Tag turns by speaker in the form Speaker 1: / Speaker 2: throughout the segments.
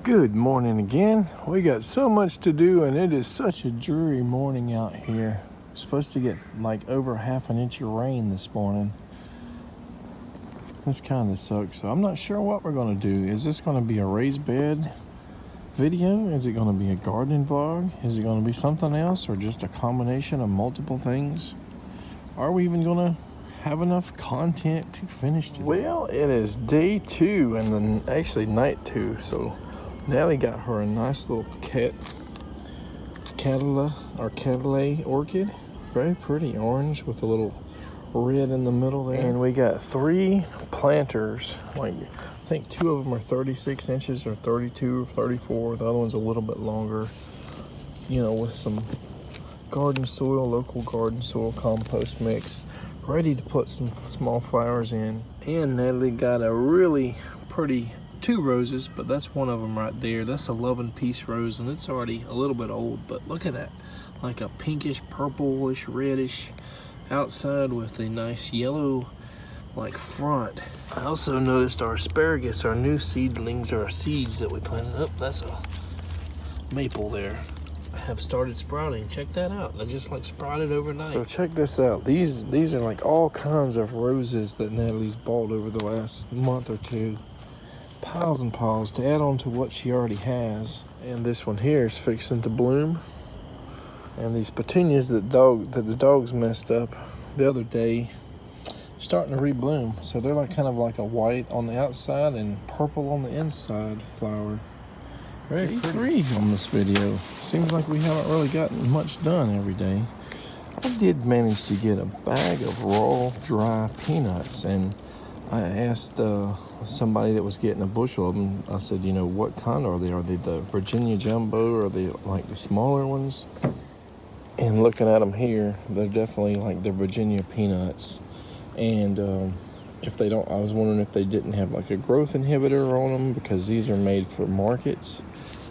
Speaker 1: Good morning again. We got so much to do and it is such a dreary morning out here. We're supposed to get like over half an inch of rain this morning. This kind of sucks. So I'm not sure what we're going to do. Is this going to be a raised bed video? Is it going to be a gardening vlog? Is it going to be something else or just a combination of multiple things? Are we even going to have enough content to finish today? Well, it is day 2 and then actually night 2. So Natalie got her a nice little Catalay orchid. Very pretty, orange with a little red in the middle there. And we got 3 planters. Like, I think 2 of them are 36 inches or 32 or 34. The other one's a little bit longer. You know, with some garden soil, local garden soil compost mix. Ready to put some small flowers in. And Natalie got a really pretty 2 roses, but that's one of them right there. That's a 11-piece rose and it's already a little bit old, but look at that. Like a pinkish, purplish, reddish outside with a nice yellow like front. I also noticed our asparagus, our new seedlings, our seeds that we planted up. That's a maple there. Have started sprouting. Check that out. They just like sprouted overnight. So check this out. These are like all kinds of roses that Natalie's bought over the last month or 2. Piles and piles to add on to what she already has. And this one here is fixing to bloom. And these petunias that the dogs messed up the other day, starting to rebloom. So they're like kind of like a white on the outside and purple on the inside flower. Very pretty on this video. Seems like we haven't really gotten much done every day. I did manage to get a bag of raw, dry peanuts, and I asked somebody that was getting a bushel of them, I said, you know, what kind are they? Are they the Virginia Jumbo or are they like the smaller ones? And looking at them here, they're definitely like the Virginia peanuts. And if they don't, I was wondering if they didn't have like a growth inhibitor on them, because these are made for markets.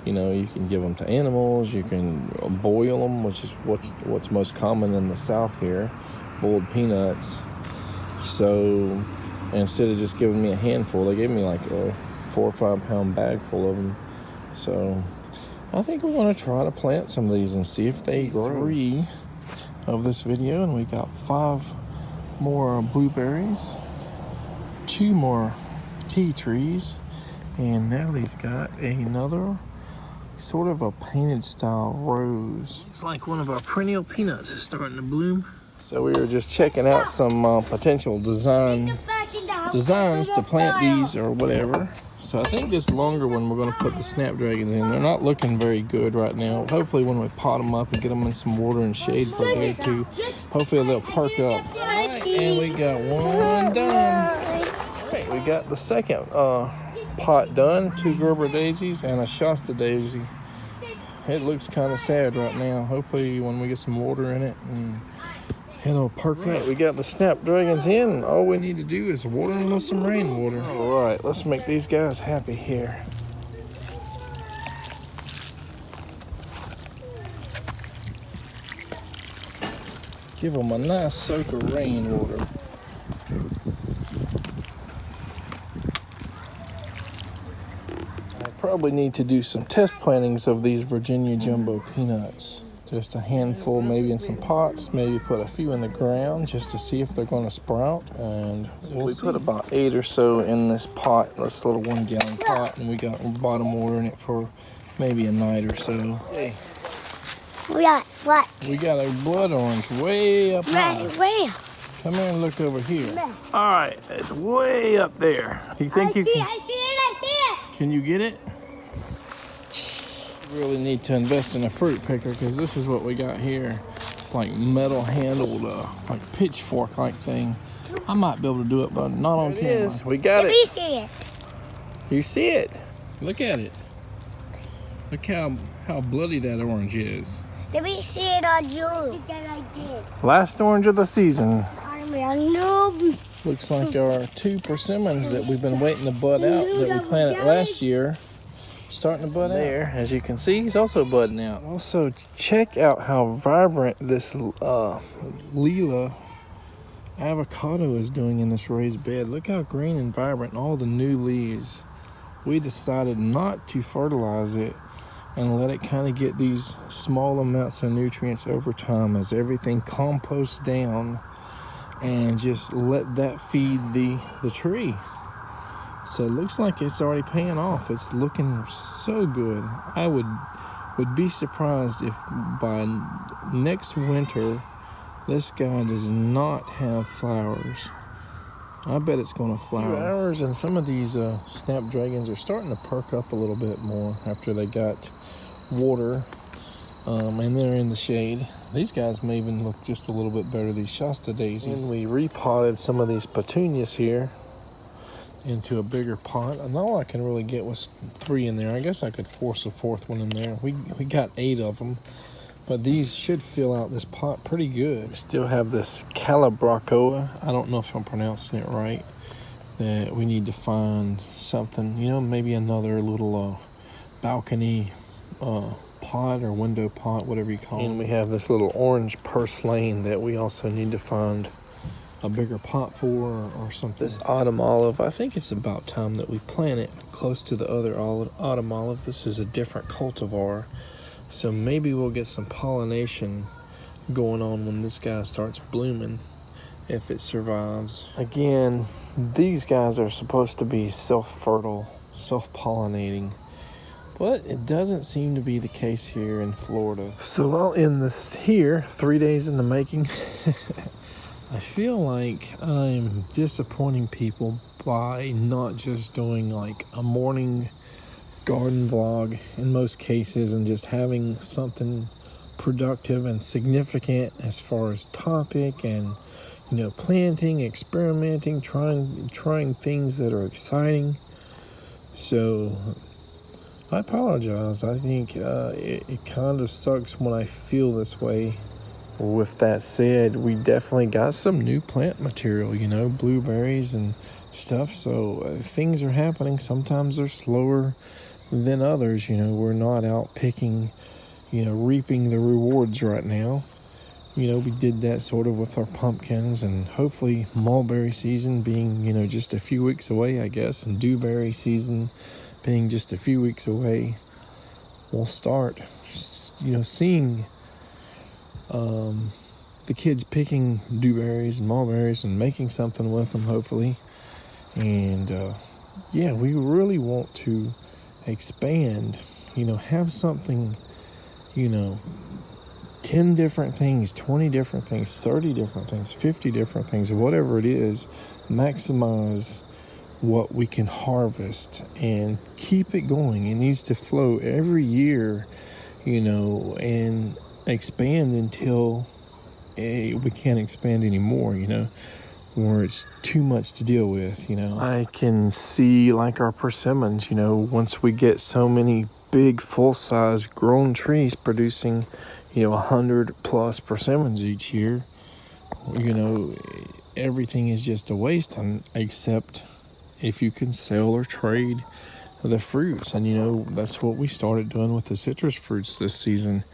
Speaker 1: You know, you can give them to animals, you can boil them, which is what's most common in the South here, boiled peanuts. So instead of just giving me a handful, they gave me like a 4 or 5 pound bag full of them. So I think we're going to try to plant some of these and see if they grow. 3 of this video, and we got 5 more blueberries, 2 more tea trees, and Natalie's got another sort of a painted style rose. It's like one of our perennial peanuts is starting to bloom. So we were just checking out some potential designs to plant these or whatever. So I think this longer one we're going to put the snapdragons in. They're not looking very good right now. Hopefully when we pot them up and get them in some water and shade for a day or 2, hopefully they'll perk up. All right, and we got one done. All right, we got the second pot done. 2 Gerber daisies and a Shasta daisy. It looks kind of sad right now. Hopefully when we get some water in it and it'll perk up. We got the snapdragons in. All we need to do is water them with some rainwater. All right, let's make these guys happy here. Give them a nice soak of rainwater. I probably need to do some test plantings of these Virginia Jumbo peanuts. Just a handful, maybe in some pots, maybe put a few in the ground just to see if they're going to sprout. And we put about 8 or so in this pot, this little 1 gallon pot, and we got bottom water in it for maybe a night or so. Hey.
Speaker 2: We got what?
Speaker 1: We got a blood orange way up high.
Speaker 2: Where?
Speaker 1: Come here and look over here. All right, it's way up there. You think I
Speaker 2: see it.
Speaker 1: Can you get it? Really need to invest in a fruit picker, because this is what we got here. It's like metal handled, like pitchfork like thing. I might be able to do it, but not on camera. It is. We got it.
Speaker 2: Let me see it.
Speaker 1: You see it? Look at it. Look how bloody that orange is.
Speaker 2: Let me see it on you.
Speaker 1: Last orange of the season.
Speaker 2: Noob.
Speaker 1: Looks like our 2 persimmons that we've been waiting to bud out that we planted last year. Starting to bud out. There, as you can see, he's also budding out. Also, check out how vibrant this Lila avocado is doing in this raised bed. Look how green and vibrant all the new leaves we decided not to fertilize it and let it kind of get these small amounts of nutrients over time as everything composts down, and just let that feed the tree. So it looks like it's already paying off. It's looking so good. I would be surprised if by next winter this guy does not have flowers. I bet it's going to flower. Flowers, and some of these snapdragons are starting to perk up a little bit more after they got water, and they're in the shade. These guys may even look just a little bit better, these Shasta daisies. And we repotted some of these petunias here into a bigger pot, and all I can really get was 3 in there. I guess I could force a 4th one in there. We got 8 of them, but these should fill out this pot pretty good. We still have this Calabracoa. I don't know if I'm pronouncing it right. That we need to find something, maybe another little balcony pot or window pot, whatever you call it. And we have this little orange purslane that we also need to find a bigger pot for, or something. This autumn olive, I think it's about time that we plant it close to the other autumn olive. This is a different cultivar, so maybe we'll get some pollination going on when this guy starts blooming, if it survives. Again, these guys are supposed to be self-fertile, self-pollinating, but it doesn't seem to be the case here in Florida. So I'll end this here, 3 days in the making. I feel like I'm disappointing people by not just doing like a morning garden vlog in most cases, and just having something productive and significant as far as topic and planting, experimenting, trying things that are exciting. So I apologize. I think it kind of sucks when I feel this way. With that said, we definitely got some new plant material, blueberries and stuff. So things are happening. Sometimes they're slower than others. We're not out picking, reaping the rewards right now. We did that sort of with our pumpkins, and hopefully mulberry season being, just a few weeks away, I guess, and dewberry season being just a few weeks away, we'll start, seeing the kids picking dewberries and mulberries and making something with them, hopefully. And yeah, we really want to expand, have something, 10 different things, 20 different things, 30 different things, 50 different things, whatever it is, maximize what we can harvest and keep it going. It needs to flow every year, and expand until we can't expand anymore, where it's too much to deal with. I can see like our persimmons, once we get so many big full-size grown trees producing 100 plus persimmons each year, everything is just a waste, except if you can sell or trade the fruits. And that's what we started doing with the citrus fruits this season,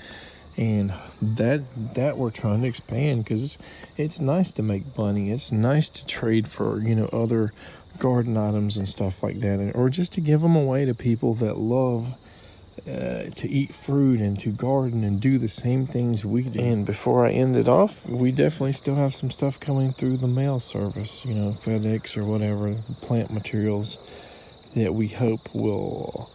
Speaker 1: and that we're trying to expand, because it's nice to make money. It's nice to trade for other garden items and stuff like that, or just to give them away to people that love to eat fruit and to garden and do the same things we do. And before I end it off, we definitely still have some stuff coming through the mail service, FedEx or whatever, plant materials that we hope will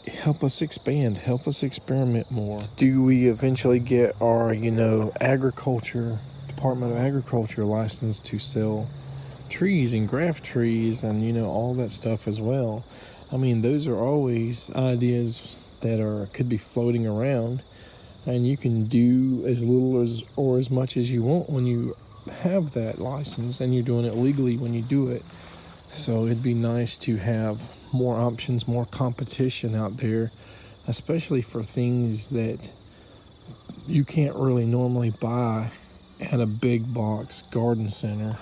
Speaker 1: help us expand, help us experiment more. Do we eventually get our Department of Agriculture license to sell trees and graft trees and all that stuff as well? I mean, those are always ideas that could be floating around, and you can do as little or as much as you want when you have that license, and you're doing it legally when you do it. So it'd be nice to have more options, more competition out there, especially for things that you can't really normally buy at a big box garden center.